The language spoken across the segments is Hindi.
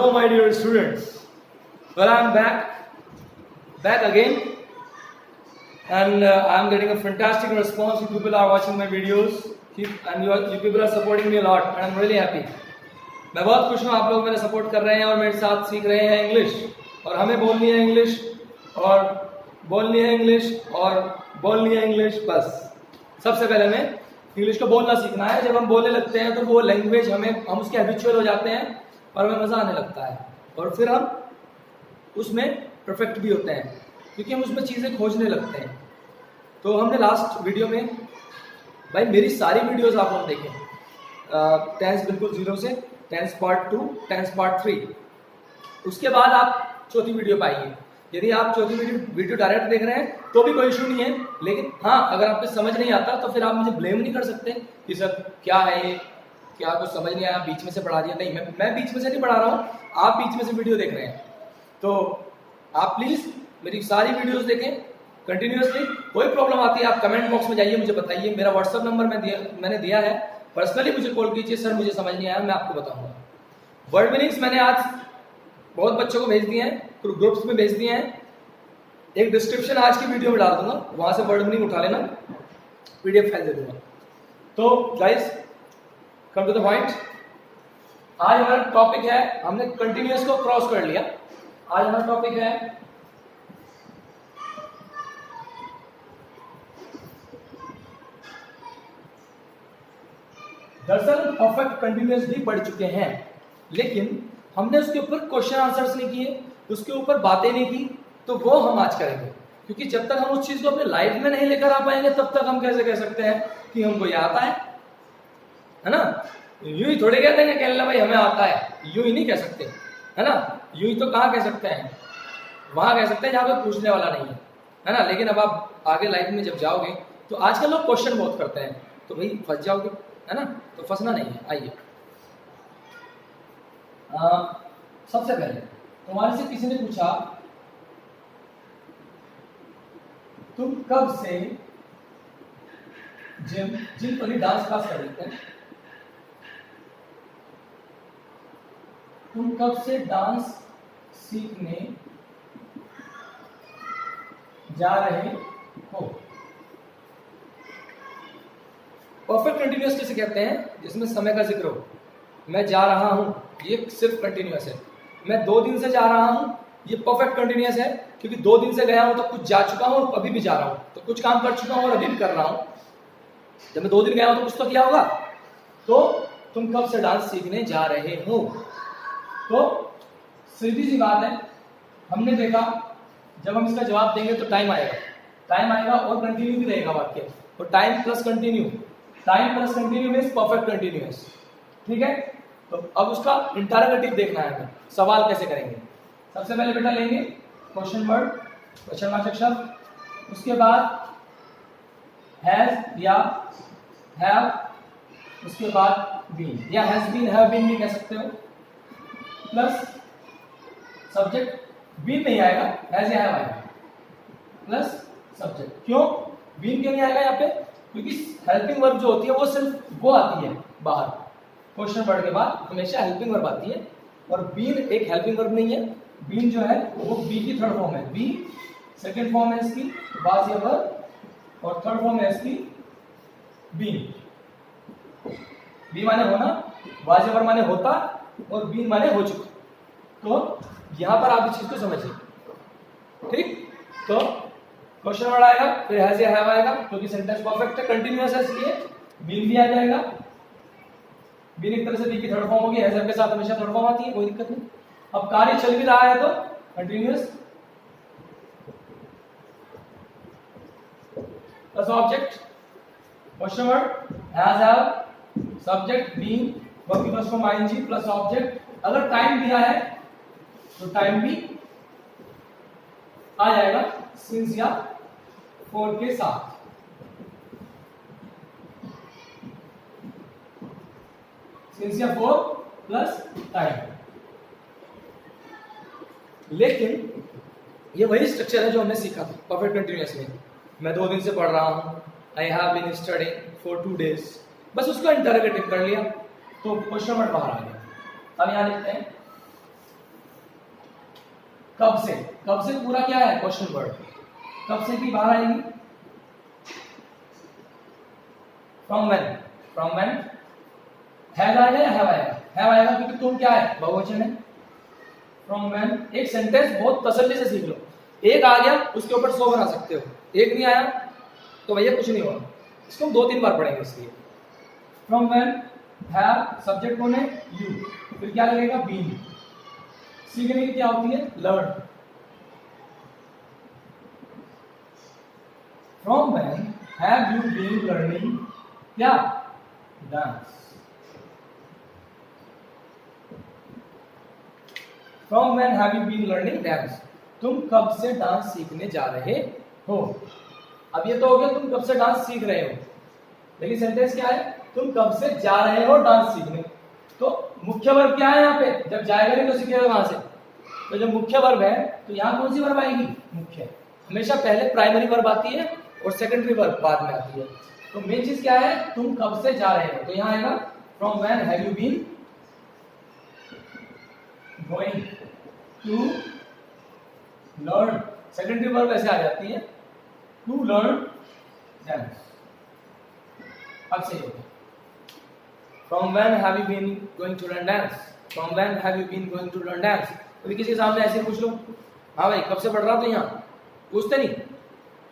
Hello my dear students. Well, I'm back again, and I'm getting a fantastic response. You people are watching my videos, and you people are supporting me a lot, and I'm really happy. मैं बहुत खुश हूँ, आप लोग मेरा सपोर्ट कर रहे हैं और मेरे साथ सीख रहे हैं इंग्लिश, और हमें बोलनी है इंग्लिश और बोलनी है इंग्लिश और बोलनी है इंग्लिश। बस सबसे पहले हमें इंग्लिश को बोलना सीखना है। जब हम बोलने लगते हैं तो वो लैंग्वेज हम उसके हैबिचुअल हो जाते हैं और हमें मज़ा आने लगता है, और फिर हम उसमें परफेक्ट भी होते हैं क्योंकि हम उसमें चीज़ें खोजने लगते हैं। तो हमने लास्ट वीडियो में, भाई मेरी सारी वीडियोस आप लोग देखें, टेंस बिल्कुल जीरो से टेंस पार्ट 2, टेंस पार्ट 3, उसके बाद आप चौथी वीडियो पाइए। यदि आप चौथी वीडियो डायरेक्ट देख रहे हैं तो भी कोई इशू नहीं है, लेकिन हाँ, अगर आपको समझ नहीं आता तो फिर आप मुझे ब्लेम नहीं कर सकते कि सर क्या है ये, क्या कुछ समझ नहीं आया, बीच में से पढ़ा दिया। नहीं, मैं बीच में से नहीं पढ़ा रहा हूँ, आप बीच में से वीडियो देख रहे हैं। तो आप प्लीज़ मेरी सारी वीडियोस देखें कंटिन्यूसली। कोई प्रॉब्लम आती है आप कमेंट बॉक्स में जाइए, मुझे बताइए। मेरा व्हाट्सअप नंबर मैंने दिया है, पर्सनली मुझे कॉल कीजिए, सर मुझे समझ नहीं आया, मैं आपको बताऊंगा। वर्ड मीनिंग्स मैंने आज बहुत बच्चों को भेज दिए हैं, ग्रुप्स में भेज दिए हैं। एक डिस्क्रिप्शन आज की वीडियो में डाल दूंगा, वहां से वर्ड मीनिंग उठा लेना, PDF फाइल दे दूंगा। तो guys, come to the point. आज हमारा टॉपिक है, हमने कंटिन्यूअस को क्रॉस कर लिया। आज हमारा टॉपिक है दरअसल परफेक्ट कंटिन्यूअस भी पढ़ चुके हैं, लेकिन हमने उसके ऊपर क्वेश्चन आंसर्स नहीं किए, उसके ऊपर बातें नहीं की। तो वो हम आज करेंगे, क्योंकि जब तक हम उस चीज को अपने लाइफ में नहीं लेकर आ पाएंगे तब तक हम कैसे कह सकते हैं कि हमको ये आता है ना। यूं ही थोड़े कहते हैं कि भाई हमें आता है, यूं ही नहीं कह सकते, है ना। यूं ही तो कहाँ कह सकते हैं, वहां कह सकते हैं जहाँ कोई पूछने वाला नहीं है ना। लेकिन अब आप आगे लाइफ में जब जाओगे तो आजकल लोग क्वेश्चन बहुत करते हैं, तो भाई फंस जाओगे, है ना। तो फंसना नहीं है। आइए, सबसे पहले तुम्हारे से किसी ने पूछा तुम कब से जिम पर ही डांस क्लास कर लेते हैं, तुम कब से डांस सीखने जा रहे हो। परफेक्ट कंटिन्यूअस किसे कहते हैं, जिसमें समय का जिक्र हो। मैं जा रहा हूं, ये सिर्फ कंटिन्यूअस है। मैं 2 दिन से जा रहा हूं, ये परफेक्ट कंटिन्यूअस है, क्योंकि 2 दिन से गया हूं तो कुछ जा चुका हूं और अभी भी जा रहा हूं, तो कुछ काम कर चुका हूं और अभी भी कर रहा हूं। जब मैं 2 दिन गया हूं तो कुछ तो किया होगा। तो तुम कब से डांस सीखने जा रहे हो, तो सीधी सी बात है, हमने देखा जब हम इसका जवाब देंगे तो टाइम आएगा और कंटिन्यू भी रहेगा वाक्य। तो time plus continue means perfect continuous, ठीक है। तो अब उसका इंटरोगेटिव देखना है हमें, सवाल कैसे करेंगे। सबसे पहले बेटा लेंगे क्वेश्चन मार्क शब्द, उसके बाद हैज या हैव, उसके बाद बीन या हैज बीन हैव बीन भी कह सकते हो, प्लस सब्जेक्ट। बीन नहीं आएगा, हैज या हैव आएगा, प्लस सब्जेक्ट। क्यों बीन क्यों नहीं आएगा यहाँ पे, क्योंकि हेल्पिंग वर्ब जो होती है वो सिर्फ वो आती है बाहर, क्वेश्चन वर्ड के बाद हमेशा हेल्पिंग वर्ब आती है, और बीन एक हेल्पिंग वर्ब नहीं है। बीन जो है वो बी की थर्ड फॉर्म है, बी सेकंड फॉर्म है इसकी वाज या वर, और थर्ड फॉर्म है इसकी बीन। बी माने होना, वाज या वर माने होता, और बीन माने हो चुका। तो यहां पर आप इस चीज को समझिए, ठीक। तो क्वेश्चन वर्ड आएगा, फिर हैज या हैव आएगा, क्योंकि सेंटेंस परफेक्ट है, कंटिन्यूअस है, इसलिए बीन भी आ जाएगा। बीन एक तरह से बी की थर्ड फॉर्म होगी, हैज के साथ हमेशा थर्ड फॉर्म आती है, कोई दिक्कत नहीं। अब कार्य चल भी रहा है तो continuous plus object, question word has have, subject been, verb की first form ING plus object. अगर टाइम दिया है तो टाइम भी आ जाएगा सिंस या फॉर के साथ। सिंस या फॉर प्लस टाइम। लेकिन ये वही स्ट्रक्चर है जो हमने सीखा था परफेक्ट कंटिन्यूअस में। मैं 2 दिन से पढ़ रहा हूं, I have been studying for 2 days, बस उसका इंटरोगेटिव कर लिया तो क्वेश्चन वर्ड बाहर आ गया। अब यहां लिखते हैं कब से पूरा क्या है क्वेश्चन वर्ड, कब से की बाहर आएगी, फ्रॉम व्हेन हैव आएगा या हैव आएगा, हैव आएगा क्योंकि तुम क्या है बहुवचन है। फ्रॉम व्हेन एक सेंटेंस बहुत तसल्ली से सीख लो, एक आ गया उसके ऊपर 100 बना सकते हो, एक नहीं आया तो भैया कुछ नहीं हुआ, इसको हम 2-3 बार पढ़ेंगे इसलिए। फ्रॉम व्हेन हैव सब्जेक्ट कौन है यू, फिर क्या लगेगा बीन, सीखने की क्या होती है learn. From when have you been learning क्या dance, from when have you been learning dance, तुम कब से डांस सीखने जा रहे हो। अब ये तो हो गया तुम कब से डांस सीख रहे हो, लेकिन सेंटेंस क्या है तुम कब से जा रहे हो डांस सीखने। तो मुख्य वर्ब क्या है यहाँ पे, जब जाएगा नहीं तो सीखेगा कहां से, तो जब मुख्य वर्ब है तो यहाँ कौन सी वर्ब आएगी मुख्य, हमेशा पहले प्राइमरी वर्ब आती है और सेकेंडरी वर्ब बाद में आती है। तो मेन चीज क्या है तुम कब से जा रहे हो, तो यहाँ आएगा from when have you been going to learn, secondary verb ऐसे आ जाती है टू लर्न डांस। अब सही होगा from when have you been going to learn dance, from when have you been going to learn dance. कभी किसी के सामने ऐसे पूछ लो हाँ भाई कब से पढ़ रहा हो, तो यहाँ पूछते नहीं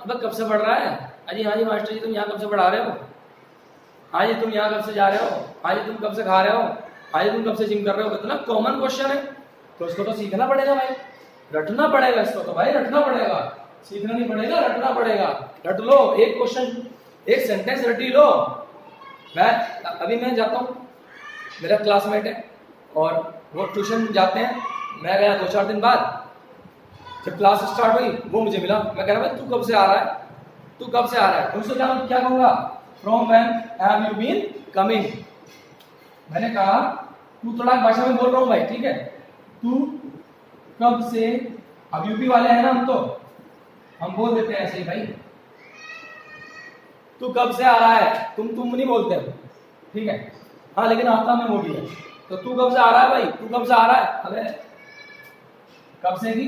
अब कब से पढ़ रहा है, अजी हाँ जी मास्टर जी तुम यहाँ कब से पढ़ा रहे हो, हाँ जी तुम यहाँ कब से जा रहे हो, हाँ जी तुम कब से खा रहे हो, हाँ जी तुम कब से जिम कर रहे हो। इतना कॉमन क्वेश्चन है तो इसको तो सीखना पड़ेगा भाई, रटना पड़ेगा इसको, तो भाई रटना पड़ेगा, सीखना नहीं पड़ेगा रटना पड़ेगा। रट लो एक क्वेश्चन एक सेंटेंस रटी लो। मैं जाता हूँ, मेरा क्लासमेट है और वो ट्यूशन जाते हैं, मैं गया 2-4 दिन बाद, जब क्लास स्टार्ट हुई वो मुझे मिला, मैं कह रहा भाई तू कब से आ रहा है, तू कब से आ रहा है, उनसे क्या कहूँगा from when have you been coming. मैंने कहा तू थोड़ा भाषा में बोल रहा हूँ भाई ठीक है, तू कब से, अब यूपी वाले हैं ना हम तो हम बोल देते हैं ऐसे ही भाई, तू कब से आ रहा है, तुम नहीं बोलते हो ठीक है, हाँ लेकिन आता में वो भी है, तो तू कब से आ रहा है भाई, तू कब से आ रहा है, अबे कब से की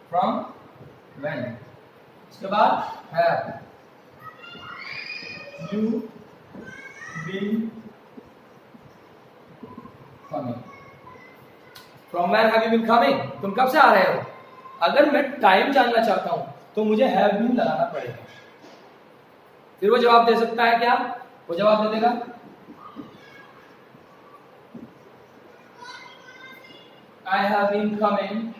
फ्रॉम व्हेन, उसके बाद have you been coming, from when have you been coming, तुम कब से आ रहे हो। अगर मैं टाइम जानना चाहता हूं तो मुझे हैव बीन लगाना पड़ेगा, फिर वो जवाब दे सकता है क्या, वो जवाब दे देगा I have been coming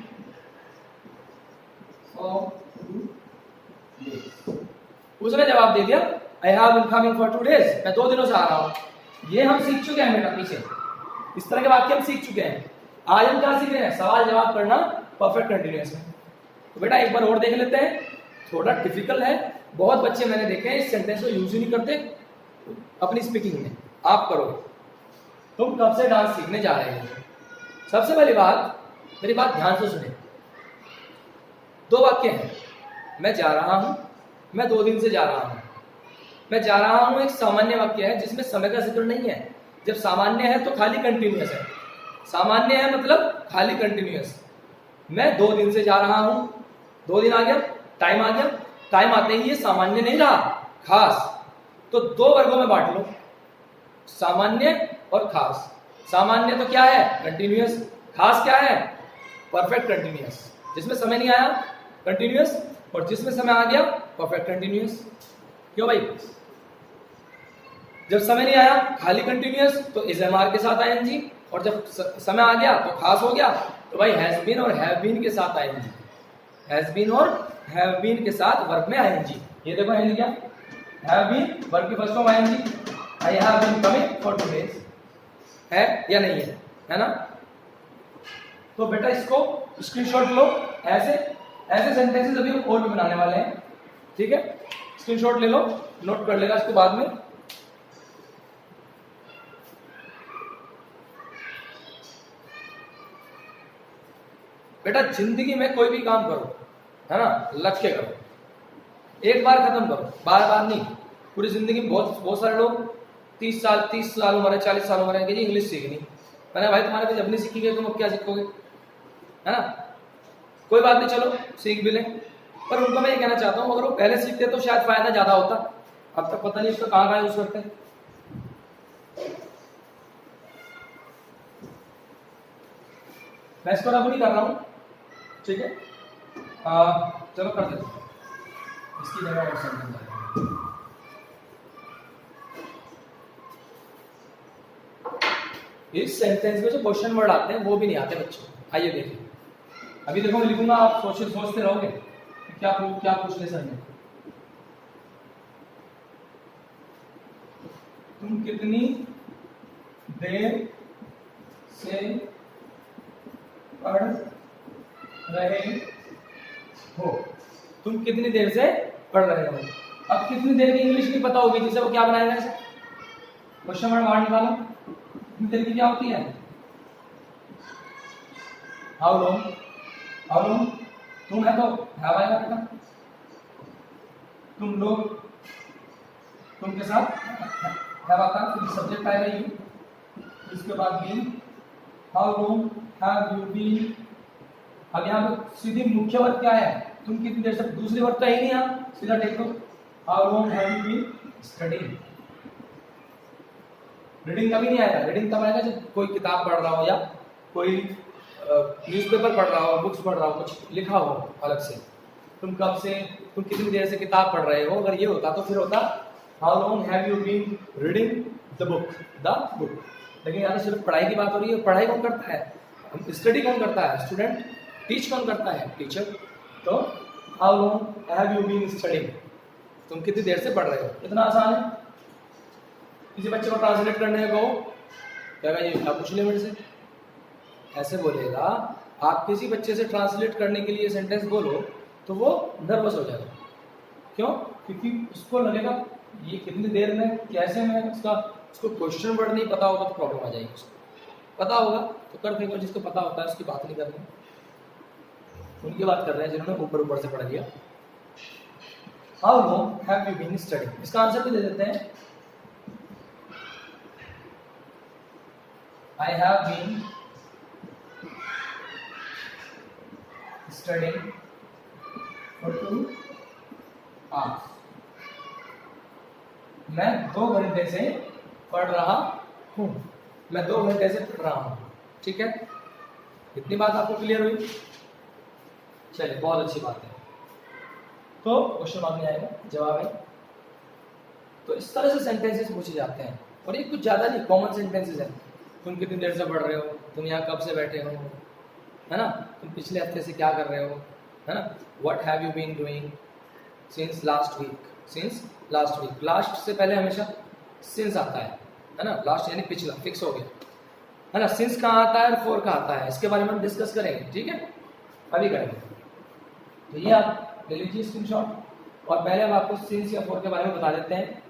for 2 days, उसने जवाब दे दिया I have been coming for 2 days, मैं 2 दिनों से आ रहा हूं। ये हम सीख चुके हैं बेटा पीछे, इस तरह के वाक्य हम सीख चुके हैं। आज हम क्या सीख रहे हैं, सवाल जवाब करना परफेक्ट कंटिन्यूअस में। तो बेटा एक बार और देख लेते हैं, थोड़ा डिफिकल्ट है, बहुत बच्चे मैंने देखे हैं इस सेंटेंस को यूज ही नहीं करते अपनी स्पीकिंग में, आप करो। तुम कब से डांस सीखने जा रहे हो। सबसे पहली बात, मेरी बात ध्यान से सुने, 2 वाक्य हैं, मैं जा रहा हूं, मैं 2 दिन से जा रहा हूं। मैं जा रहा हूं एक सामान्य वाक्य है जिसमें समय का जिक्र नहीं है, जब सामान्य है तो खाली कंटिन्यूअस है, सामान्य है मतलब खाली कंटिन्यूअस। मैं 2 दिन से जा रहा हूं, 2 दिन आ गया, टाइम आ गया, टाइम आते ही ये सामान्य नहीं रहा, खास। तो 2 वर्गों में बांट लो, सामान्य और खास। सामान्य तो क्या है कंटिन्यूअस, खास क्या है परफेक्ट कंटिन्यूअस, जिसमें समय नहीं आया कंटिन्यूअस, और जिसमें समय आ गया परफेक्ट कंटिन्यूअस। क्यों भाई, जब समय नहीं आया खाली कंटिन्यूअस तो इज एम आर के साथ आईएनजी, और जब समय आ गया तो खास हो गया, तो भाई हैज बीन और हैव बीन के साथ आईएनजी, हैज बीन और हैव बीन के साथ वर्ब में आईएनजी। ये देखो है क्या, हैव बीन वर्ब की first form ING, I have been coming for 2 days, है या नहीं है ना। तो बेटा इसको स्क्रीनशॉट लो, ऐसे सेंटेंसेस अभी और भी बनाने वाले हैं, ठीक है, स्क्रीनशॉट ले लो, नोट कर लेगा इसको बाद में। बेटा जिंदगी में कोई भी काम करो है ना, लग के करो, एक बार खत्म करो, बार बार नहीं। पूरी जिंदगी में बहुत सारे लोग 30 साल उम्र है, 40 साल उम्र है कि जी इंग्लिश सीखनी, मैंने भाई तुम्हारे जब नहीं सीखी गई तुम अब क्या सीखोगे, है ना। कोई बात नहीं, चलो सीख भी लें, पर उनको मैं ये कहना चाहता हूँ अगर वो पहले सीखते तो शायद फायदा ज़्यादा होता। अब तक पता नहीं इसको कहाँ कहाँ यूज़ करते हैं। मैं इसको रब नहीं कर रहा हूँ, ठीक है। चलो कर देते हैं, इसकी जगह और सेंटेंस आएगा। इस सेंटेंस में जो क्वेश्चन वर्ड आते हैं वो भी नहीं आते बच्चों। आइए देखिए, अभी देखो मैं लिखूंगा, आप सोचते रहोगे कि क्या पूछ ले सर ने। तुम कितनी देर से पढ़ रहे हो? तुम कितनी देर से पढ़ रहे हो। अब कितनी देर की इंग्लिश नहीं पता होगी जिसे वो क्या बनाएगा, क्वेश्चन वर्ड बाहर निकालो। कितनी देर की क्या होती है? How long. तुम है तो हैव आएगा बेटा, तुम लोग, तुम के साथ हैव आता है, फिर सब्जेक्ट आएगा यू, इसके बाद being. How long have you been. अब यहाँ पे सीधी मुख्य वर्ग क्या है, तुम कितनी देर से, दूसरी वर्ग तो है ही नहीं, यहाँ सीधा टेक लो। How long have you been studying. Reading कभी नहीं आएगा, रीडिंग तब आएगा जब कोई किताब पढ़ रहा हो या कोई न्यूज़पेपर पढ़ रहा हो, बुक्स पढ़ रहा हो, कुछ लिखा हो अलग से। तुम कितनी देर से किताब पढ़ रहे हो, अगर ये होता तो फिर होता how long have you been reading the book. लेकिन यहाँ तो सिर्फ पढ़ाई की बात हो रही है। पढ़ाई कौन करता है, स्टडी कौन करता है, स्टूडेंट। टीच कौन करता है, टीचर। तो how long have you been studying, तुम कितनी देर से पढ़ रहे हो। इतना आसान है। किसी बच्चे को ट्रांसलेट करने को क्या ये क्या पूछ ले मेरे से, ऐसे बोलेगा। आप किसी बच्चे से ट्रांसलेट करने के लिए सेंटेंस बोलो तो वो नर्वस हो जाएगा। क्यों? क्योंकि उसको लगेगा ये कितनी देर में, कैसे में, उसको क्वेश्चन वर्ड नहीं पता होगा तो प्रॉब्लम आ जाएगी। उसको पता होगा तो कर देगा, जिसको पता होता है उसकी बात नहीं करनी। उनकी बात कर रहे हैं जिन्होंने ऊपर से पढ़ लिया। How long have you been studying, इसका आंसर भी दे देते हैं। I have been studying for 2 hours. मैं 2 घंटे से पढ़ रहा हूँ। मैं 2 घंटे से पढ़ रहा हूँ, ठीक है। इतनी बात आपको क्लियर हुई? चलिए, बहुत अच्छी बात है। तो क्वेश्चन मार्क नहीं आएगा, जवाब है। तो इस तरह से सेंटेंसेस पूछे जाते हैं, और ये कुछ ज़्यादा नहीं, कॉमन सेंटेंसेस हैं। तुम कितनी देर से पढ़ रहे हो, तुम यहाँ कब से बैठे हो, है ना। तुम पिछले हफ्ते से क्या कर रहे हो, है ना। What have you been doing since last week. Last से पहले हमेशा सिंस आता है ना। लास्ट यानी पिछला, फिक्स हो गया, है ना। सिंस कहाँ आता है और फोर कहाँ आता है, इसके बारे में हम डिस्कस करेंगे, ठीक है, अभी करेंगे। तो ये आप ले लीजिए स्क्रीनशॉट, और पहले हम आपको सिंस या फोर के बारे में बता देते हैं,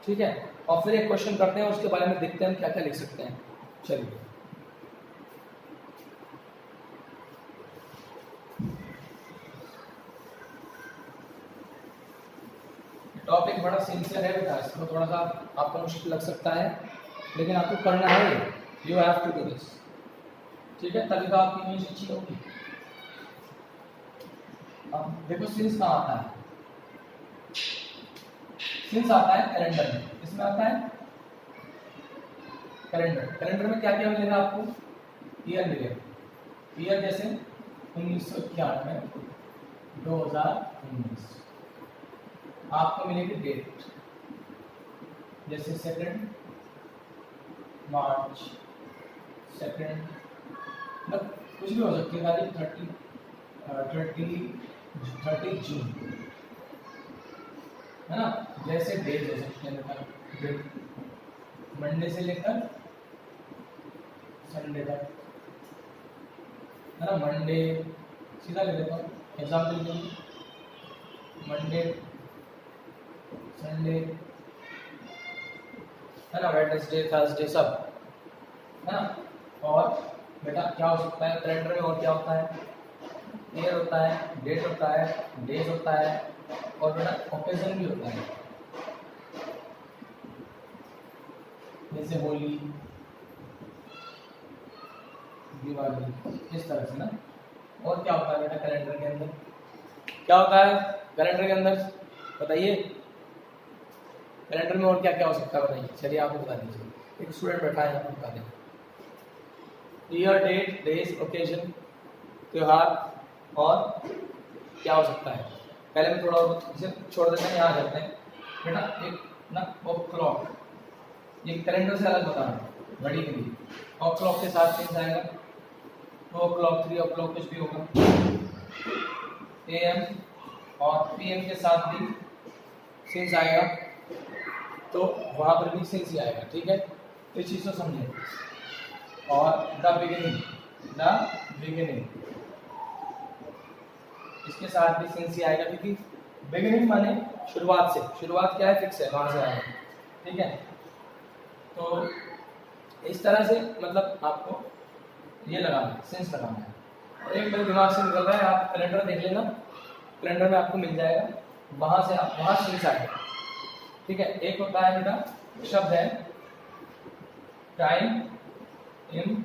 ठीक है। और फिर एक क्वेश्चन करते हैं, उसके बारे में देखते हैं हम क्या क्या लिख सकते हैं। चलिए, टॉपिक बड़ा सिंसियर है बेटा, इसको थोड़ा सा आपको मुश्किल लग सकता है, लेकिन आपको करना है, you have to do this, ठीक है, तभी तो आपकी इंग्लिश अच्छी होगी। अब देखो सिंस कहाँ आता है, सिंस आता है कैलेंडर में, इसमें आता है कैलेंडर में क्या क्या मिलेगा आपको, ईयर मिलेगा, ईयर जैसे 1991, 2019, आपको मिलेगी डेट, जैसे 2 मार्च, 2 कुछ भी हो सकती है, 30 जून, है ना। जैसे डेट हो सकते हैं, मंडे से लेकर संडे तक, है ना। मंडे सीधा ले लेता हूँ एग्जाम्पल के लिए, मंडे, संडे, है ना, वेडनेसडे, थर्सडे, सब, है ना। और बेटा क्या हो सकता है कैलेंडर में, और क्या होता है, ईयर होता है, डेट होता है, डेज होता है, और बेटा ओकेजन भी होता है, जैसे होली, दिवाली, इस तरह से ना। और क्या होता है बेटा कैलेंडर के अंदर, क्या होता है कैलेंडर के अंदर बताइए, कैलेंडर में और क्या क्या हो सकता है बताइए, चलिए आपको बता दीजिए, एक स्टूडेंट बैठा है आपको बता दें। ईयर, डेट, डेज, ओकेजन, त्योहार और क्या हो सकता है। पहले मैं थोड़ा और इसे छोड़ देते हैं, यहाँ आ जाते हैं बेटा। एक ना क्लॉक, ये कैलेंडर से अलग बता रहा हूँ, घड़ी के लिए क्लॉक के साथ चेंज आएगा, 2 o'clock 3 o'clock कुछ भी होगा, AM और PM के साथ भी सेंस आएगा, तो वहाँ पर भी सेंस ही आएगा, ठीक है। तो इस चीज़ को समझें। और द बिगिनिंग इसके साथ भी सेंस ही आएगा, क्योंकि बिगिनिंग माने शुरुआत से, शुरुआत क्या है फिक्स है, वहाँ से आएगा, ठीक है। तो इस तरह से मतलब आपको ये लगाना है, सेंस लगाना है। और एक मेरे दिमाग से निकल रहा है, आप कैलेंडर देख लेना, कैलेंडर में आपको मिल जाएगा, वहाँ से आप वहाँ सेंस आएगा, ठीक है। एक होता है बेटा शब्द है टाइम इन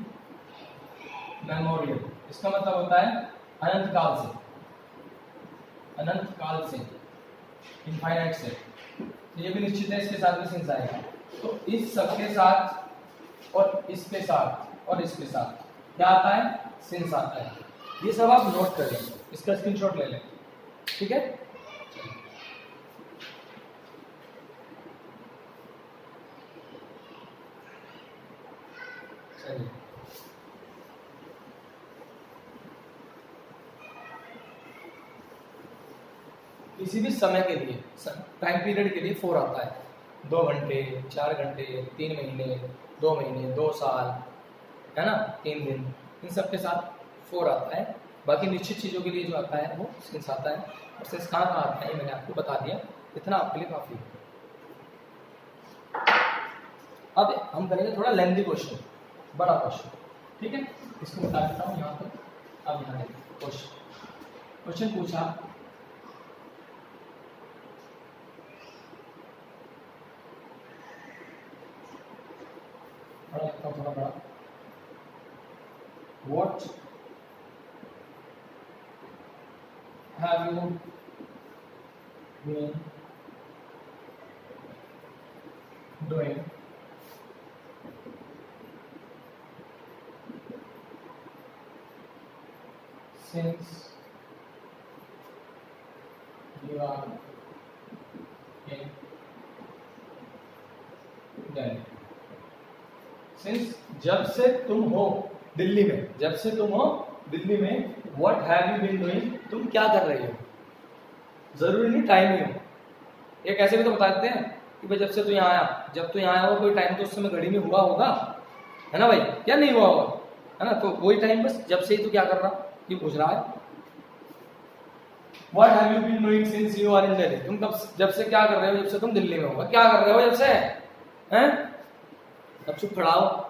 मेमोरियल, इसका मतलब होता है अनंत काल से, अनंत काल से, इनफाइनाइट से। तो ये भी निश्चित है, इसके साथ भी सेंस आएगा। तो इस सब के साथ और इसके साथ और इसके साथ क्या आता है, सेंस आता है। ये सब आप नोट कर लें, इसका स्क्रीनशॉट ले लें, ठीक है। चलिए किसी भी समय के लिए, टाइम पीरियड के लिए 4 आता है, 2 घंटे, 4 घंटे, 3 महीने, 2 महीने, 2 साल, है ना, 3 दिन, इन सब के साथ 4 आता है। बाकी निश्चित चीज़ों के लिए जो आता है वो सेंस आता है, और सेंस कहाँ कहाँ आता है मैंने आपको बता दिया, इतना आपके लिए काफ़ी है। अब हम करेंगे थोड़ा लेंथी क्वेश्चन, बड़ा क्वेश्चन, ठीक है। इसको बता देता हूँ यहाँ पर। अब यहाँ देखिए क्वेश्चन पूछा, बड़ा लिखता हूँ थोड़ा बड़ा, What have you been doing since you are in Delhi? Since जब से तुम हो दिल्ली में, जब से तुम हो दिल्ली में, what have you been doing, तुम क्या कर रहे हो। जरूरी नहीं टाइम ही हो, एक ऐसे भी तो बता देते हैं कि भाई जब से तू यहाँ आया, जब तू यहाँ आया हो कोई टाइम तो उस समय घड़ी में हुआ होगा, है ना भाई, क्या नहीं हुआ होगा, है ना। तो वही टाइम बस जब से ही तू क्या कर रहा, ये पूछ रहा है। What have you been doing since you are in Delhi, तुम कब जब से क्या कर रहे हो, जब से तुम दिल्ली में होगा, क्या कर रहे हो जब से, हैं। अब चुप खड़ा हो,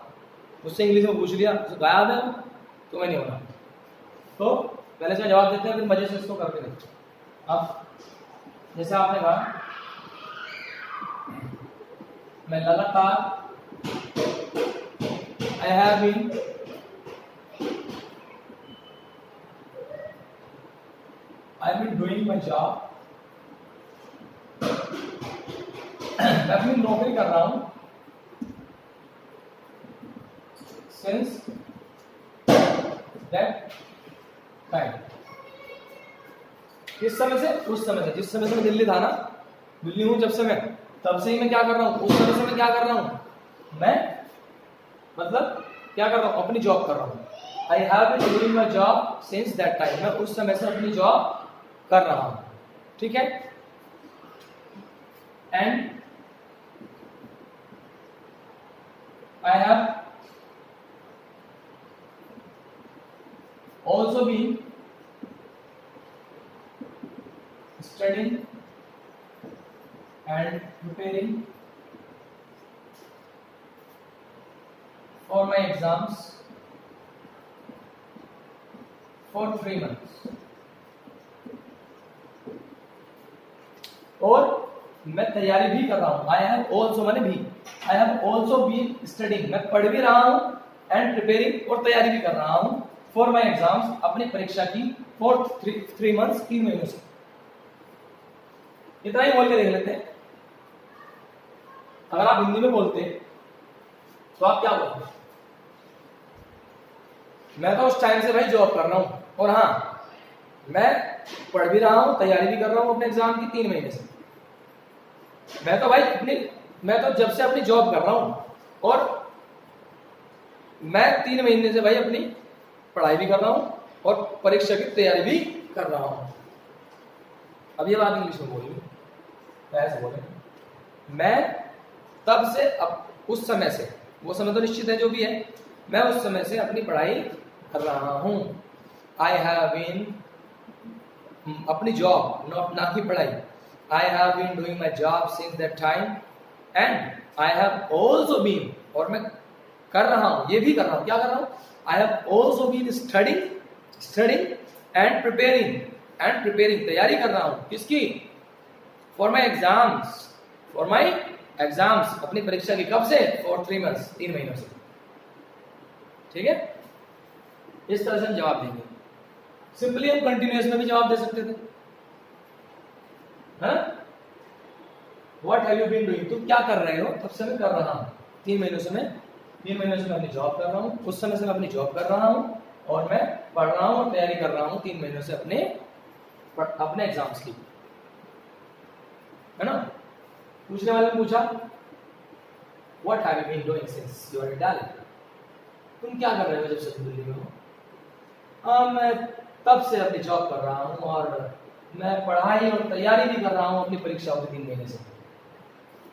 मुझसे इंग्लिश में पूछ लिया तो गायब है, तुम्हें नहीं होना। तो पहले से जवाब देते हैं, फिर मजे से इसको करके देखो। अब जैसे आपने कहा, मैं लगातार, I have been doing my job, मैं अपनी नौकरी कर रहा हूँ since that time, इस समय से उस समय से, जिस समय से मैं दिल्ली था ना, दिल्ली हूँ जब से मैं, तब से ही मैं क्या कर रहा हूँ, उस समय से मैं क्या कर रहा हूँ, मैं मतलब क्या कर रहा हूँ, अपनी जॉब कर रहा हूँ। I have been doing my job since that time, मैं उस समय से अपनी जॉब कर रहा हूँ, ठीक है। And I have also been studying and preparing for my exams for 3 months, और मैं तैयारी भी कर रहा हूँ। I have also माने भी, I have also been studying, मैं पढ़ भी रहा हूँ, and preparing और तैयारी भी कर रहा हूँ फॉर माई एग्जाम्स, अपनी परीक्षा की, फॉर 3 months, 3 महीनों से। इतना ही बोल के देख लेते हैं। अगर आप हिंदी में बोलते तो आप क्या बोलते? मैं तो उस टाइम से भाई जॉब कर रहा हूं, और हाँ मैं पढ़ भी रहा हूं, तैयारी भी कर रहा हूं अपने एग्जाम की 3 महीने से। मैं तो जब से अपनी जॉब कर रहा हूं, और मैं 3 महीने से भाई अपनी पढ़ाई भी कर रहा हूं और परीक्षा की तैयारी भी कर रहा हूं। अब ये बात इंग्लिश में बोलिए, ऐसे बोले, मैं तब से, अब उस समय से, वो समय तो निश्चित है जो भी है, मैं उस समय से अपनी पढ़ाई कर रहा हूं। आई हैव बीन, अपनी जॉब, ना की पढ़ाई, I have been doing my job since that time, and I have also been, और मैं कर रहा हूं, ये भी कर रहा हूं, क्या कर रहा हूं? I have also been studying and preparing, तैयारी कर रहा हूं, किसकी? फॉर माई एग्जाम्स, अपनी परीक्षा की, कब से? फॉर 3 months, 3 महीनों से। ठीक है, इस तरह से हम जवाब देंगे। सिंपली हम कंटिन्यूअस में भी जवाब दे सकते थे। What have you been doing, तुम क्या कर रहे हो? तब से मैं कर रहा हूं, 3 महीनों से मैं अपनी जॉब कर रहा हूं, उस समय से मैं अपनी जॉब कर रहा हूं, और मैं पढ़ रहा हूं और तैयारी कर रहा हूं 3 महीनों से अपने एग्जाम्स की, है ना? दूसरे वाले ने पूछा what have you been doing since you are in Delhi, तुम क्या कर रहे हो जब से तुम दिल्ली में हो? मैं तब से अपनी जॉब कर रहा हूं, और मैं पढ़ाई और तैयारी भी कर रहा हूं अपनी परीक्षाओं के 3 महीने से।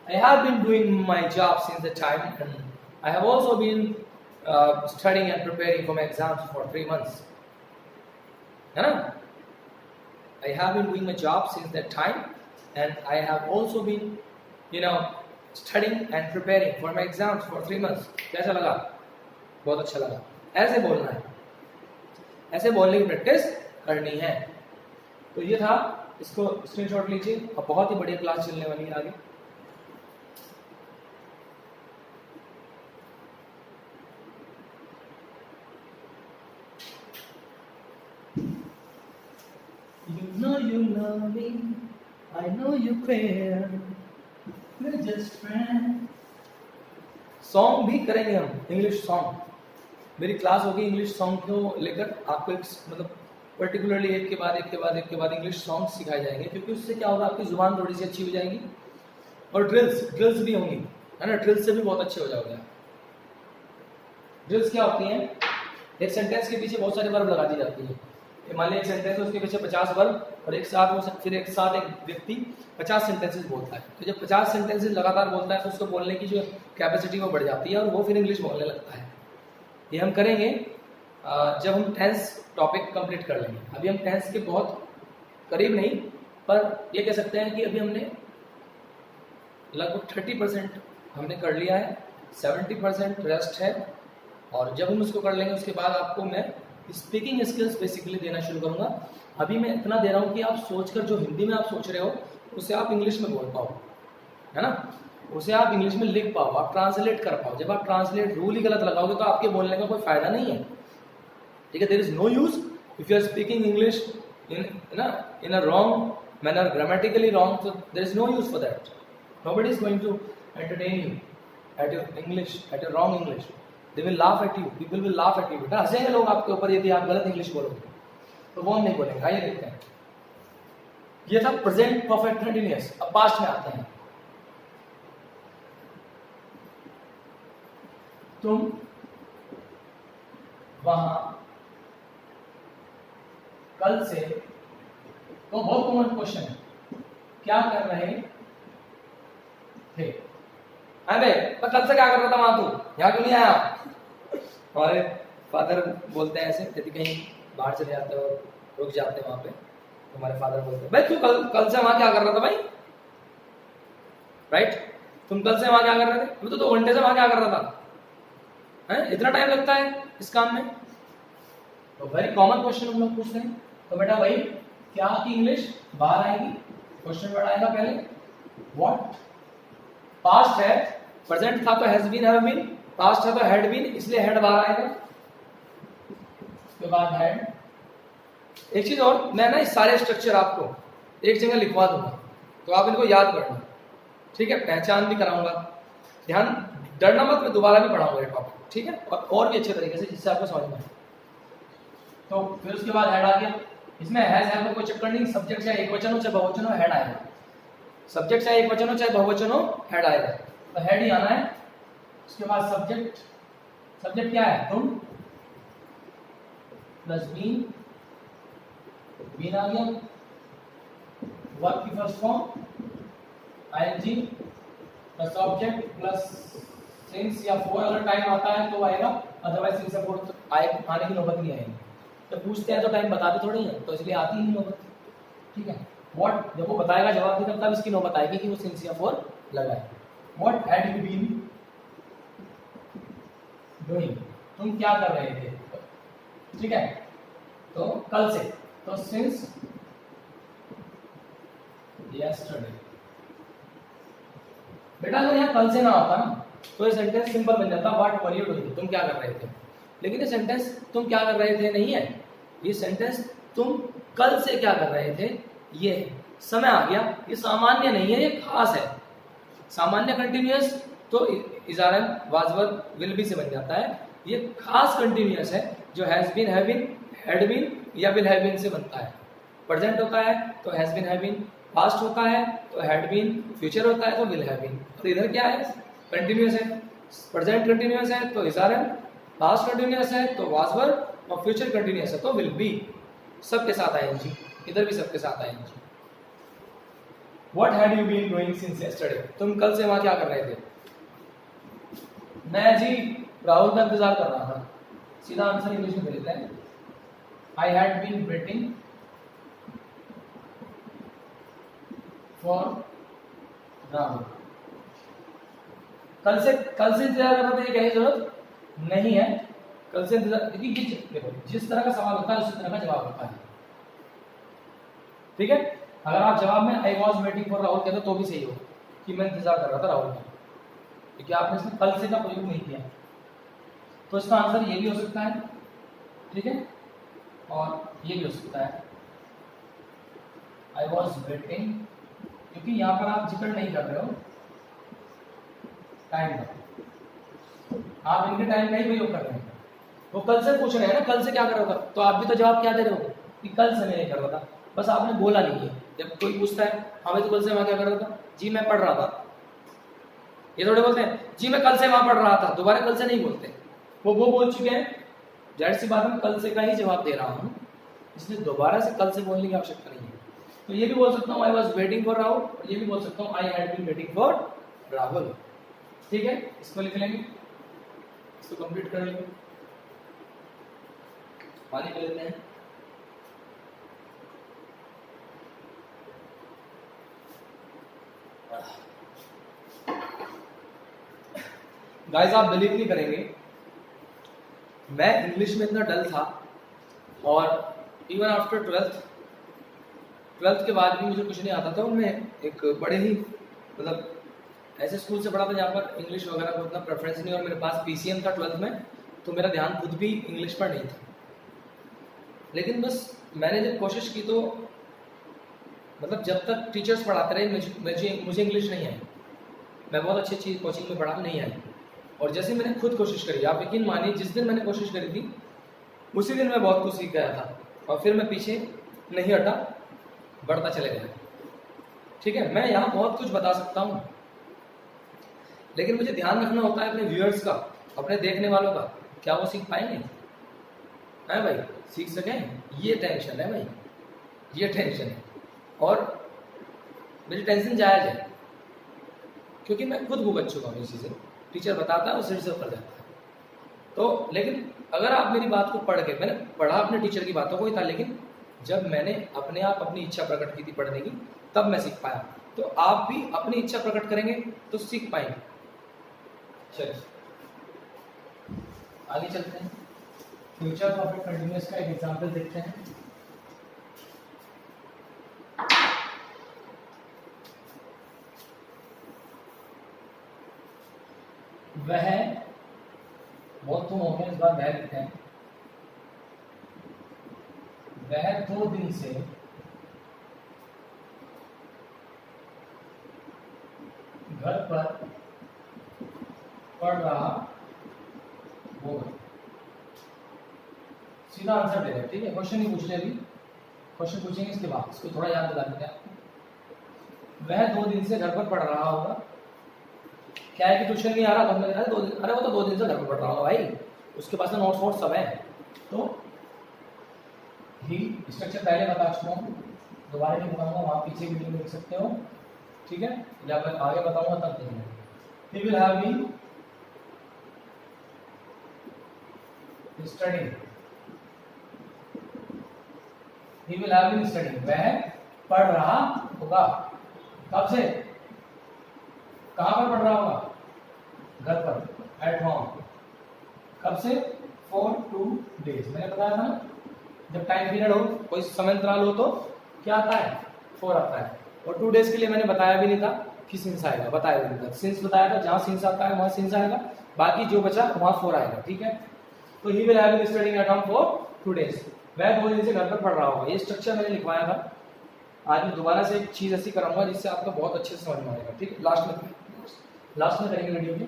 I have been doing my job since the time, and I have also been studying and preparing for my exams for 3 months. है ना? I have been doing my job since that time, and I have also been, studying and preparing for my exams for 3 months. कैसा लगा? बहुत अच्छा लगा। ऐसे बोलना है, ऐसे बोलने की प्रैक्टिस करनी है। तो ये था, इसको स्क्रीनशॉट लीजिए, और बहुत ही बढ़िया क्लास चलने वाली है आगे। You love me, I know you care, we're just friends. Song भी करेंगे हम, इंग्लिश सॉन्ग। मेरी क्लास होगी इंग्लिश सॉन्ग को लेकर, आपको एक मतलब पर्टिकुलरली एक के बाद इंग्लिश सॉन्ग सिखाए जाएंगे, क्योंकि उससे क्या होगा, आपकी जुबान थोड़ी सी अच्छी हो जाएगी, और ड्रिल्स भी होंगी, है ना? ड्रिल्स से भी बहुत अच्छे हो जाओगे। ड्रिल्स क्या होती हैं? एक सेंटेंस के पीछे बहुत सारे वर्ब लगा दी जाती है। मान लीजिए एक सेंटेंस है, उसके पीछे 50 वर्ब, और एक साथ एक व्यक्ति 50 सेंटेंसेस बोलता है। तो जब 50 सेंटेंसेस लगातार बोलता है, तो उसको बोलने की जो कैपेसिटी वो बढ़ जाती है, और वो फिर इंग्लिश बोलने लगता है। ये हम करेंगे जब हम टेंस टॉपिक कंप्लीट कर लेंगे। अभी हम टेंस के बहुत करीब नहीं, पर ये कह सकते हैं कि अभी हमने लगभग 30% हमने कर लिया है, 70% रेस्ट है, और जब हम उसको कर लेंगे उसके बाद आपको मैं स्पीकिंग स्किल्स बेसिकली देना शुरू करूंगा। अभी मैं इतना दे रहा हूँ कि आप सोचकर, जो हिंदी में आप सोच रहे हो उसे आप इंग्लिश में बोल पाओ, है ना? उसे आप इंग्लिश में लिख पाओ, आप ट्रांसलेट कर पाओ। जब आप ट्रांसलेट रूल ही गलत लगाओगे तो आपके बोलने का कोई फायदा नहीं है। ठीक है, there is no use if you are speaking English in a wrong manner, grammatically wrong, so there is no use for that. Nobody is going to entertain you at your English, at your wrong English. They will laugh at you. People will laugh at you. बेटा हंसेंगे लोग आपके ऊपर यदि आप गलत इंग्लिश बोलोगे, तो वो हम नहीं बोलेंगे। आइए देखते हैं। ये था प्रेजेंट परफेक्ट कंटिन्यूअस। अब पास्ट में आते हैं। तुम वहां कल से, तो बहुत कॉमन क्वेश्चन है, क्या कर रहे थे? अरे तो कल से क्या कर रहा था वहां, तू यहाँ क्यों नहीं आया? हमारे फादर बोलते हैं ऐसे, यदि कहीं बाहर चले जाते हो, रुक जाते हैं वहां पे, तो हमारे फादर बोलते हैं, भाई तू कल से वहां क्या कर रहा था भाई? राइट? तुम कल से वहां क्या कर रहे थे? तो 2 घंटे से वहां क्या कर रहा था? है? इतना टाइम लगता है इस काम में? तो वेरी कॉमन क्वेश्चन हम लोग पूछते हैं। तो बेटा भाई क्या की इंग्लिश बाहर आएगी? क्वेश्चन वर्ड आएगा पहले व्हाट, पास्ट है, प्रेजेंट था तो has been, have been, past है तो हैड बीन, इसलिए हैड बाहर आएगा। उसके बाद हेड। एक चीज और, मैं ना इस सारे स्ट्रक्चर आपको एक जगह लिखवा दूंगा, तो आप इनको याद करना, ठीक है। पहचान भी कराऊंगा, ध्यान, डरना मत, मैं दोबारा भी पढ़ाऊंगा ये टॉपिक, ठीक है, और भी अच्छे तरीके से, जिससे आपको समझ में आए। तो फिर उसके बाद हेड आ गया। इसमें है तो कोई चक्कर नहीं, सब्जेक्ट चाहे एक वचन हो चाहे बहुवचन हो, हेड आएगा। सब्जेक्ट चाहे एक वचन हो चाहे बहुवचन हो, हेड आएगा, तो हेड ही आना है। उसके बाद सब्जेक्ट, सब्जेक्ट क्या है, तुम प्लस बीन, बीन आ गया। वर्ब की first form ING plus object plus since या फॉर, अगर टाइम आता है तो आएगा, अदरवाइज सिंस या फॉर आने की नौबत नहीं आएगी। जब पूछते हैं तो टाइम बताते थोड़ी है, तो इसलिए आती ही नहीं नौबत, ठीक है। व्हाट, जब वो बताएगा जवाब देगा तब इसकी नौबत आएगी कि वो सिंस या फॉर लगाए। What had you been doing, तुम क्या कर रहे थे, ठीक है, तो कल से, तो सिंस यस्टरडे। बेटा अगर यहाँ कल से ना होता ना तो ये सेंटेंस सिंपल बन जाता, व्हाट वर यू डूइंग, तुम क्या कर रहे थे। लेकिन ये सेंटेंस तुम क्या कर रहे थे नहीं है, ये सेंटेंस तुम कल से क्या कर रहे थे, ये समय आ गया। ये सामान्य नहीं है, ये खास है। सामान्य कंटिन्यूअस तो इजारन वाजवर विल बी से बन जाता है, ये खास कंटिन्यूअस है जो has been, have been, had been या विल हैव बीन से बनता है। प्रेजेंट होता है तो has been, have been, past होता है तो हैड बीन, फ्यूचर होता है तो विल हैव बीन। तो इधर क्या है, कंटिन्यूअस है, प्रेजेंट कंटिन्यूअस है तो इजारन, पास्ट कंटिन्यूअस है तो वाजवर, और फ्यूचर कंटिन्यूअस है तो विल बी, सबके साथ आएंगे, इधर भी सबके साथ आएंगे। What had you been doing since yesterday? तुम कल से वहां क्या कर रहे थे? मैं जी राहुल का इंतजार कर रहा था। सीधा आंसर इंग्लिश में दे देते हैं, I had been waiting for Rahul. कल से इंतजार कर रहा था, ये कहने की जरूरत नहीं है। कल से इंतजार, क्योंकि देखो जिस तरह का सवाल होता है उसी तरह का जवाब होता है, ठीक है। अगर आप जवाब में आई वॉज वेटिंग फॉर राहुल कहते तो भी सही हो कि मैं इंतजार कर रहा था राहुल का, क्योंकि आपने इसमें कल से का प्रयोग नहीं किया। तो इसका आंसर ये भी हो सकता है, ठीक है, और ये भी हो सकता है आई वॉज वेटिंग, क्योंकि यहाँ पर आप जिक्र नहीं कर रहे हो टाइम का, आप इनके टाइम का ही प्रयोग कर रहे हैं। वो कल से पूछ रहे हैं ना, कल से क्या कर रहा था, तो आप भी तो जवाब क्या दे रहे हो कि कल से मैं ये कर रहा था, बस आपने बोला नहीं है। जब कोई पूछता है हमें तो कल से वहां क्या कर रहा था, जी मैं पढ़ रहा था, ये थोड़े बोलते हैं जी मैं कल से वहां पढ़ रहा था, दोबारा कल से नहीं बोलते। वो बोल चुके हैं, जाहिर सी बात है कल से का ही जवाब दे रहा हूँ, इसलिए दोबारा से कल से बोलने की आवश्यकता नहीं है। तो ये भी बोल सकता हूँ I was waiting for Rahul, और ये भी बोल सकता हूँ I had been waiting for Rahul, ठीक है। इसको लिख लेंगे, इसको कंप्लीट कर लेंगे, पानी पी लेते हैं। गाइस आप बिलीव नहीं करेंगे, मैं इंग्लिश में इतना डल था, और इवन आफ्टर ट्वेल्थ के बाद भी मुझे कुछ नहीं आता था। मैं एक बड़े ही मतलब ऐसे स्कूल से पढ़ा था जहाँ पर इंग्लिश वगैरह को उतना प्रेफरेंस नहीं, और मेरे पास पीसीएम था 12th में, तो मेरा ध्यान खुद भी इंग्लिश पर नहीं था। लेकिन बस मैंने जब कोशिश की तो मतलब जब तक टीचर्स पढ़ाते रहे मुझे इंग्लिश नहीं आई, मैं बहुत अच्छी अच्छी कोचिंग में पढ़ा, नहीं आई। और जैसे मैंने खुद कोशिश करी, आप यकीन मानिए जिस दिन मैंने कोशिश करी थी उसी दिन मैं बहुत कुछ सीख गया था, और फिर मैं पीछे नहीं हटा, बढ़ता चले गया, ठीक है। मैं यहाँ बहुत कुछ बता सकता हूँ, लेकिन मुझे ध्यान रखना होता है अपने व्यूअर्स का, अपने देखने वालों का, क्या वो सीख पाएंगे, है भाई, सीख सकें, ये टेंशन है भाई, ये टेंशन है। और मेरी टेंशन जायज है, क्योंकि मैं खुद भुगत चुका हूँ ये चीज़ें, टीचर बताता है उसे रिजर्व कर जाता है। तो लेकिन अगर आप मेरी बात को पढ़ के, मैंने पढ़ा अपने टीचर की बातों को ही था, लेकिन जब मैंने अपने आप अपनी इच्छा प्रकट की थी पढ़ने की, तब मैं सीख पाया। तो आप भी अपनी इच्छा प्रकट करेंगे तो सीख पाएंगे। चलिए आगे चलते हैं, फ्यूचर परफेक्ट कंटिन्यूअस का एक एग्जांपल देखते हैं। वह बहुत तुम हो गए, इस बार वह लिखते हैं। वह 2 दिन से घर पर पढ़ रहा होगा। सीधा आंसर दे रहे हैं, ठीक है। क्वेश्चन नहीं पूछ रहे अभी, क्वेश्चन पूछेंगे इसके बाद, इसको थोड़ा याद दिला देते हैं आपको। वह 2 दिन से घर पर पढ़ रहा होगा। क्या है कि ट्यूशन नहीं आ रहा, तो हमने कहा 2 दिन, अरे वो तो 2 दिन से घर पर पढ़ रहा होगा भाई, उसके पास तो नोट्स वोट्स सब है। तो ही स्ट्रक्चर पहले बता चुका हूँ, दोबारा नहीं बताऊंगा, वहाँ पीछे वीडियो में देख सकते हो, ठीक है। जब मैं आगे बताऊंगा तब देखेंगे। He will have been studying, he will have been studying, वह पढ़ रहा होगा। कब से, कहां पर पढ़ रहा होगा, घर पर, एट होम। कब से, for 2 days, मैंने बताया था ना, जब टाइम पीरियड हो, कोई समय अंतराल हो, तो क्या आता है, for आता है। और 2 days के लिए मैंने बताया भी नहीं था कि सिंस आएगा, बताया भी नहीं था। सिंस बताया था, जहां सिंस आता है वहां सिंस आएगा, बाकी जो बचा वहां for आएगा, ठीक है। तो he will have been studying at home for 2 days, वह 2 दिन से घर पर पढ़ रहा होगा। ये स्ट्रक्चर मैंने लिखवाया था। आज मैं दोबारा से एक चीज ऐसी कराऊंगा जिससे आपको बहुत अच्छे से समझ में आएगा, ठीक है। लास्ट में करेंगे वीडियो में।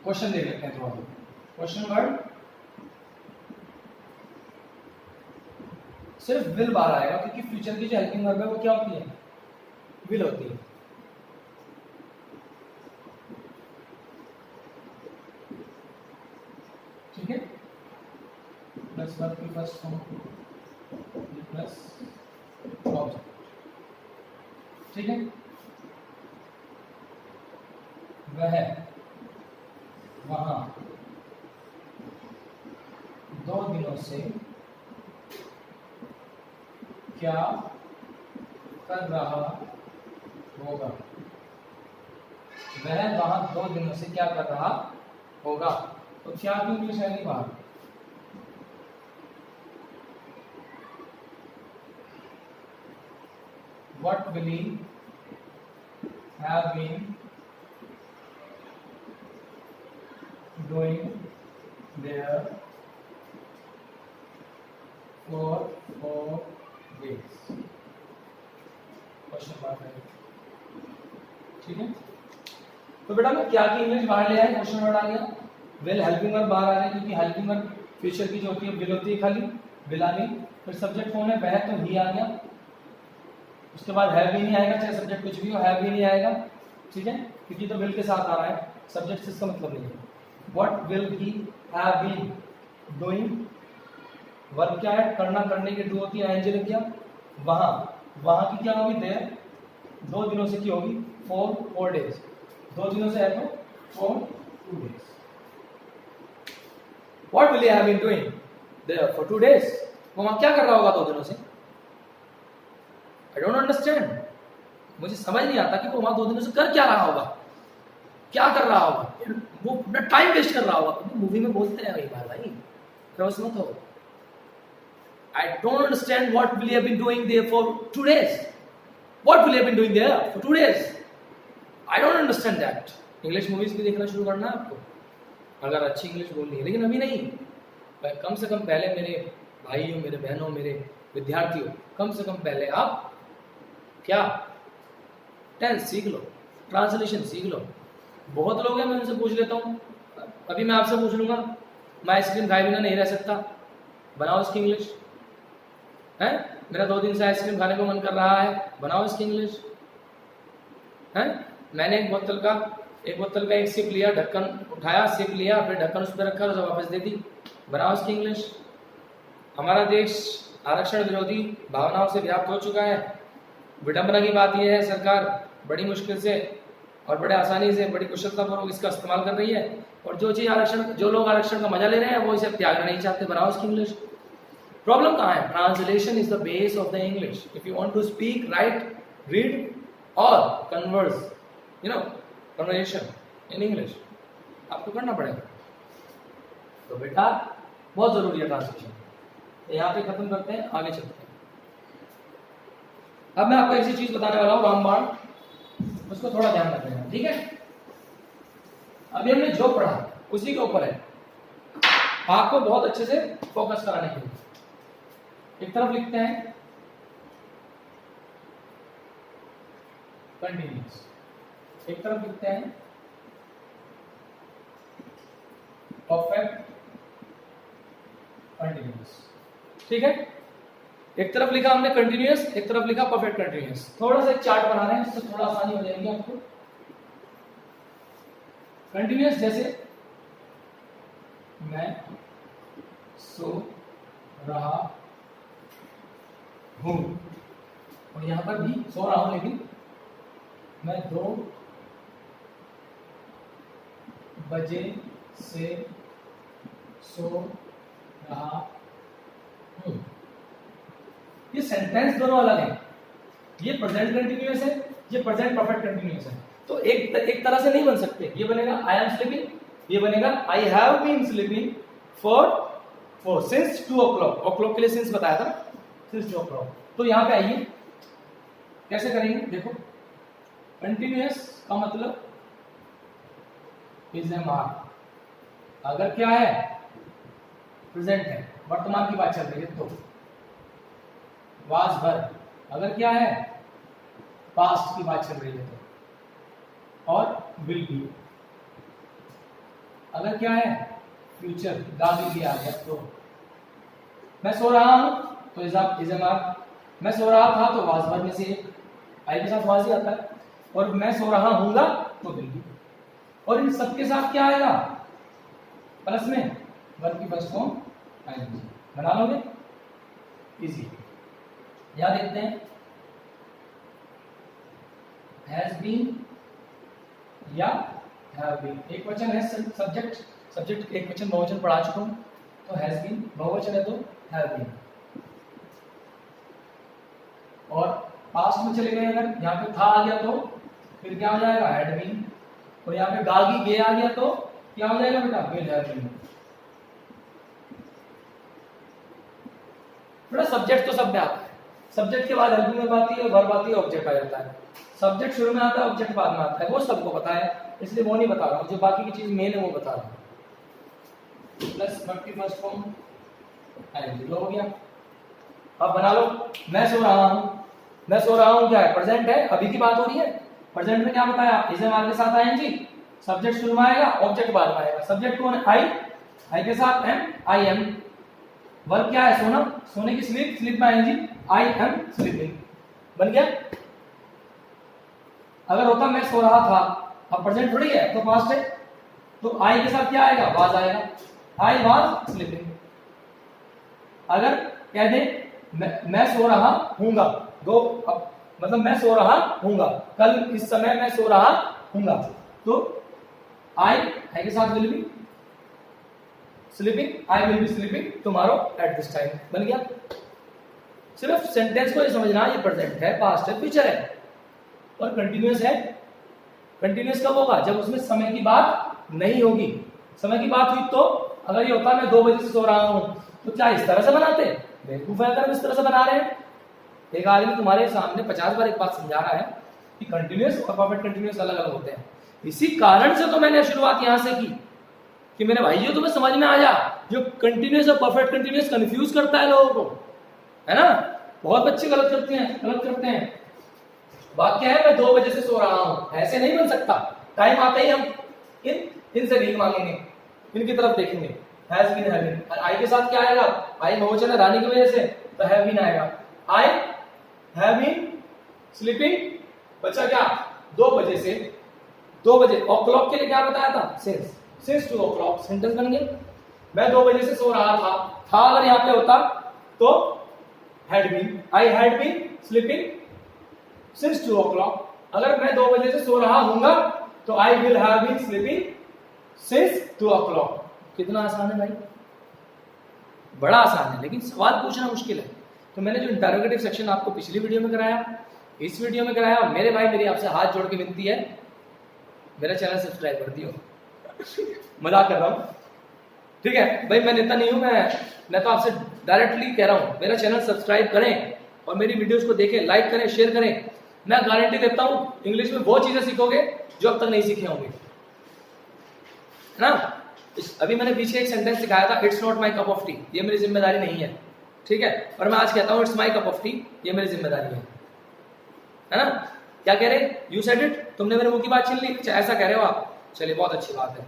क्वेश्चन देख लेते हैं थोड़ा। क्वेश्चन वर्ड सिर्फ विल बाहर आएगा, क्योंकि फ्यूचर की जो हेल्पिंग वर्ब है वो क्या होती है, विल होती है। ठीक है, प्लस वर्ब की फर्स्ट फॉर्म प्लस ऑब्जेक्ट, ठीक है। वह वहां 2 दिनों से क्या कर रहा होगा, वह वहां 2 दिनों से क्या कर रहा होगा। तो क्या की इंग्लिश आएगी बाहर, what will he have been doing there for 4 days, question mark है, ठीक है। तो बेटा मैं क्या की इंग्लिश बाहर ले आया, क्वेश्चन वर्ड आ गया, विल हेल्पिंग वर्ब बाहर आ गया, क्योंकि हेल्पिंग वर्ब फ्यूचर की जो होती है विल होती है खाली, विल आ गई। फिर सब्जेक्ट कौन है, वह, तो ही आ गया। उसके बाद हैव भी नहीं आएगा, चाहे सब्जेक्ट कुछ भी हो, हैव भी नहीं आएगा, ठीक है, क्योंकि तो विल के साथ आ रहा है, सब्जेक्ट से इसका मतलब नहीं है। What will he have been doing, verb क्या है, करना, करने की डू होती है, आईएनजी लग गया। वहां की क्या होगी, देयर, 2 दिनों से की होगी, फॉर 4 डेज, 2 दिनों से है तो for 2 days. What will he have been doing there for 2 days, वो वहां क्या कर रहा होगा 2 दिनों से। आई डोंट अंडरस्टैंड, मुझे समझ नहीं आता कि वो वहां 2 दिनों से कर क्या रहा होगा, क्या कर रहा होगा, वो अपना टाइम वेस्ट कर रहा होगा। मूवी में बोलते हैं कई बार भाई, क्रॉस मत हो। I don't understand what will have been doing there for 2 days, what will have been doing there for 2 days, I don't understand that. English movies भी देखना शुरू करना है आपको, अगर अच्छी इंग्लिश बोलनी है, लेकिन अभी नहीं, कम से कम पहले मेरे भाइयों, मेरे बहनों, मेरे विद्यार्थियों, कम से कम पहले आप क्या टेंस सीख लो, ट्रांसलेशन सीख लो। बहुत लोग हैं, मैं उनसे पूछ लेता हूँ, अभी मैं आपसे पूछ लूंगा, मैं आइसक्रीम खाए बिना नहीं रह सकता, बनाओ इसकी इंग्लिश, है। मेरा 2 दिन से आइसक्रीम खाने को मन कर रहा है, बनाओ इसकी इंग्लिश, है। मैंने एक बोतल का एक सिप लिया, ढक्कन उठाया, सिप लिया, फिर ढक्कन उस पर रखा, तो वापस दे दी, बनाओ इसकी इंग्लिश। हमारा देश आरक्षण विरोधी भावनाओं से व्याप्त हो चुका है। विडंबना की बात यह है, सरकार बड़ी मुश्किल से और बड़े आसानी से, बड़ी कुशलतापूर्वक इसका इस्तेमाल कर रही है, और जो लोग आरक्षण का मजा ले रहे हैं वो इसे त्यागना नहीं चाहते। बनाओ इसकी इंग्लिश। प्रॉब्लम कहाँ है, translation is the base of the English. If you want to speak, write, read और कन्वर्स, कन्वर्सेशन इन इंग्लिश, आपको करना पड़ेगा। तो बेटा बहुत जरूरी है ट्रांसलेशन। यहाँ पे खत्म करते हैं, आगे चलते हैं। अब मैं आपको ऐसी चीज बताने वाला हूँ, रामबाण, उसको थोड़ा ध्यान रखना, ठीक है। अभी हमने जो पढ़ा उसी के ऊपर है, आपको बहुत अच्छे से फोकस कराने के लिए। एक तरफ लिखते हैं कंटिन्यूस, एक तरफ लिखते हैं परफेक्ट कंटिन्यूस। ठीक है, एक तरफ लिखा हमने कंटिन्यूस, एक तरफ लिखा परफेक्ट कंटिन्यूस। थोड़ा सा एक चार्ट बना रहे हैं जिससे थोड़ा आसानी हो जाएगी आपको। कंटिन्यूस जैसे मैं सो रहा हूं, और यहां पर भी सो रहा हूं, लेकिन मैं 2 बजे से सो रहा हूं। ये सेंटेंस दोनों अलग है, ये प्रेजेंट कंटिन्यूअस है, ये प्रेजेंट परफेक्ट कंटिन्यूअस है। तो एक तरह से नहीं बन सकते। ये बनेगा आई एम स्लीपिंग, ये बनेगा I have been sleeping for since 2 o'clock। o'clock के लिए सिंस बताया था, सिंस 2 o'clock। तो यहां पे आइए कैसे करेंगे, देखो कंटिन्यूअस का मतलब इज ए मार्क। अगर क्या है, प्रेजेंट है, वर्तमान की बात चल रही है, तो वाज वर। अगर क्या है, पास्ट की बात चल रही है, तो और विल बी। अगर क्या है, फ्यूचर, गाली भी आ गया, तो मैं सो रहा हूं तो इज ए मार्क। मैं सो रहा था तो वाज वर में से एक, आई के साथ वाज ही आता है, और मैं सो रहा हूंगा तो विल बी। और इन सबके साथ क्या आएगा, प्लस में वर्ब की फर्स्ट फॉर्म आएगी। बना लोगे, इजी। यहां देखते हैं हैज बीन या हैव बीन। एक वचन है सब्जेक्ट एक वचन बहुवचन पढ़ा चुका हूं, तो हैज बीन बहुवचन है तो हैव बीन। और पास्ट में चले गए, अगर यहाँ पे था आ गया तो फिर क्या हो जाएगा, हैड बीन। और यहाँ पे गागी गे आ गया तो क्या हो जाएगा बेटा, विल हैव बीन। बेटा सब्जेक्ट तो सब में आता है, सब्जेक्ट के बाद हेल्पिंग वर्ब आती है, वर्ब आती है, ऑब्जेक्ट आ जाता है। सब्जेक्ट शुरू में आता है, ऑब्जेक्ट बाद में आता है, वो सबको पता है, इसलिए वो नहीं बता रहा हूं। जो बाकी की चीज मेन है वो बता रहा हूं। प्लस वर्ब की फर्स्ट फॉर्म आएगी, हो गया। अब बना लो, मैं सो रहा हूं। मैं सो रहा हूं क्या है, प्रेजेंट है, अभी की बात हो रही है। प्रेजेंट में क्या बताया, इज एम के साथ आएंगे, सब्जेक्ट शुरू में आएगा, ऑब्जेक्ट बाद में आएगा। सब्जेक्ट कौन है, आई के साथ एम, आई एम। वर्ब क्या है, सोना, सोने की स्लीप, स्लीप में आएंगी, आई एम स्लीपिंग। बन गया। अगर होता मैं सो रहा था, अब प्रेजेंट थोड़ी है तो पास्ट है, तो आई के साथ क्या आएगा, वाज आएगा, आई वाज स्लीपिंग। अगर कह दे मैं सो रहा हूंगा, दो मतलब मैं सो रहा हूंगा, कल इस समय मैं सो रहा हूंगा, तो आई के साथ will be sleeping, I will be sleeping tomorrow at this time. बन गया। सिर्फ सेंटेंस को ये समझना, ये प्रेजेंट है, पास्ट है, फ्यूचर है, और कंटिन्यूअस है। कंटिन्यूअस कब होगा, जब उसमें समय की बात नहीं होगी। समय की बात हुई तो अगर ये होता मैं 2 बजे से सो रहा हूं, तो क्या इस तरह से बनाते, बेवकूफ है अगर इस तरह से बना रहे हैं। एक आदमी तुम्हारे सामने 50 बार एक बात समझा रहा है कि कंटिन्यूअस और परफेक्ट कंटिन्यूअस अलग अलग होते हैं। इसी कारण से तो मैंने शुरुआत यहां से की कि मेरे भाइयों तुम्हें समझ में आ जा, जो कंटिन्यूअस और परफेक्ट कंटिन्यूअस कंफ्यूज करता है लोगों को, है ना। बहुत बच्चे गलत करते हैं। बात क्या है, मैं 2 बजे से सो रहा हूं, ऐसे नहीं बन सकता। टाइम आते ही हम इनसे भीख मांगेंगे, इनकी तरफ देखेंगे। Has been, have been. I के साथ क्या आएगा, आई बहुवचन है रानी की वजह से, तो हैव बीन आएगा। आई हैव बीन स्लीपिंग, बच्चा क्या 2 बजे से, 2 बजे। o'clock के लिए क्या बताया था, सिंस 2 o'clock। सेंटेंस बन गया। मैं 2 बजे से सो रहा था अगर यहाँ पे होता तो had been, I had been sleeping since 2 o'clock। अगर मैं 2 बजे से सो रहा हूंगा तो I will have been sleeping since 2 o'clock। कितना आसान है भाई, बड़ा आसान है, लेकिन सवाल पूछना मुश्किल है। तो मैंने जो इंटरोगेटिव सेक्शन आपको पिछली वीडियो में कराया, इस वीडियो में कराया, मेरे भाई मेरी आपसे हाथ जोड़ के विनती है, मेरा चैनल सब्सक्राइब कर दियो। मजाक कर रहा हूं, ठीक है भाई, मैं नेता नहीं हूं, मैं तो आपसे डायरेक्टली कह रहा हूं, मेरा चैनल सब्सक्राइब करें और मेरी वीडियोस को देखें, लाइक करें, शेयर करें। मैं गारंटी देता हूं इंग्लिश में वो चीजें सीखोगे जो अब तक नहीं सीखे होंगे, है ना। अभी मैंने पीछे एक सेंटेंस सिखाया था, it's not my cup of T, ये मेरी जिम्मेदारी नहीं है। ठीक है। और मैं आज कहता हूँ it's my cup of T, ये मेरी जिम्मेदारी है ना। क्या कह रहे, यू सेड इट, तुमने मेरे मुंह की बात छीन ली, ऐसा कह रहे हो आप, चलिए बहुत अच्छी बात है,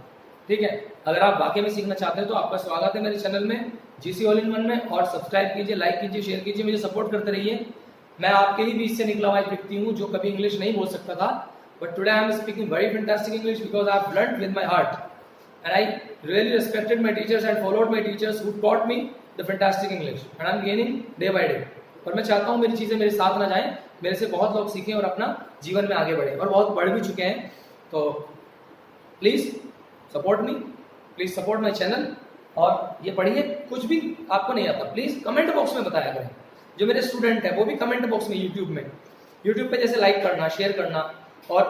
ठीक है। अगर आप वाकई में सीखना चाहते हैं तो आपका स्वागत है मेरे चैनल में जीसी ऑल इन वन में, और सब्सक्राइब कीजिए, लाइक कीजिए, शेयर कीजिए, मुझे सपोर्ट करते रहिए। मैं आपके ही बीच से निकला हुआ एक व्यक्ति हूँ जो कभी इंग्लिश नहीं बोल सकता था, but today I am speaking very fantastic English because I have learned with my heart and I really respected my teachers and followed my teachers who taught me the fantastic English and I'm gaining day by day। और मैं चाहता हूँ मेरी चीज़ें मेरे साथ ना जाएं, मेरे से बहुत लोग सीखें और अपना जीवन में आगे बढ़े, और बहुत बढ़ भी चुके हैं। तो please support me, please support my channel, और ये पढ़िए। कुछ भी आपको नहीं आता प्लीज़ कमेंट बॉक्स में बताया करें। जो मेरे स्टूडेंट है वो भी कमेंट बॉक्स में, यूट्यूब पे जैसे लाइक करना, शेयर करना, और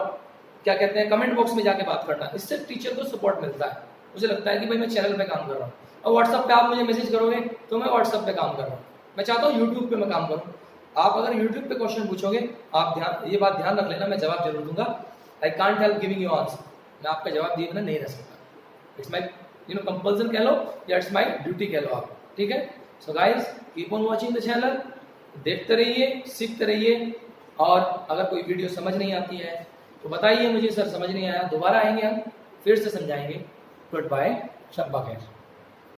क्या कहते हैं कमेंट बॉक्स में जाके बात करना, इससे टीचर को सपोर्ट मिलता है। मुझे लगता है कि भाई मैं चैनल पे काम कर रहा हूँ, और व्हाट्सअप पे आप मुझे मैसेज करोगे तो मैं व्हाट्सअप पे काम कर रहा हूँ। मैं चाहता हूँ यूट्यूब पे मैं काम करूँ। आप अगर यूट्यूब पे क्वेश्चन पूछोगे, आप ये बात ध्यान रख लेना, मैं जवाब जरूर दूंगा। I can't help giving you answer, मैं आपका जवाब दिए बिना नहीं रह सकता। इट्स माई कंपल्सन कह लो या इट्स माई ड्यूटी कह लो आप, ठीक है। So guys keep on watching the channel, देखते रहिए, सीखते रहिए, और अगर कोई वीडियो समझ नहीं आती है तो बताइए मुझे, सर समझ नहीं आया, दोबारा आएंगे हम, फिर से समझाएंगे। गुड बाय, शब्बा खैर।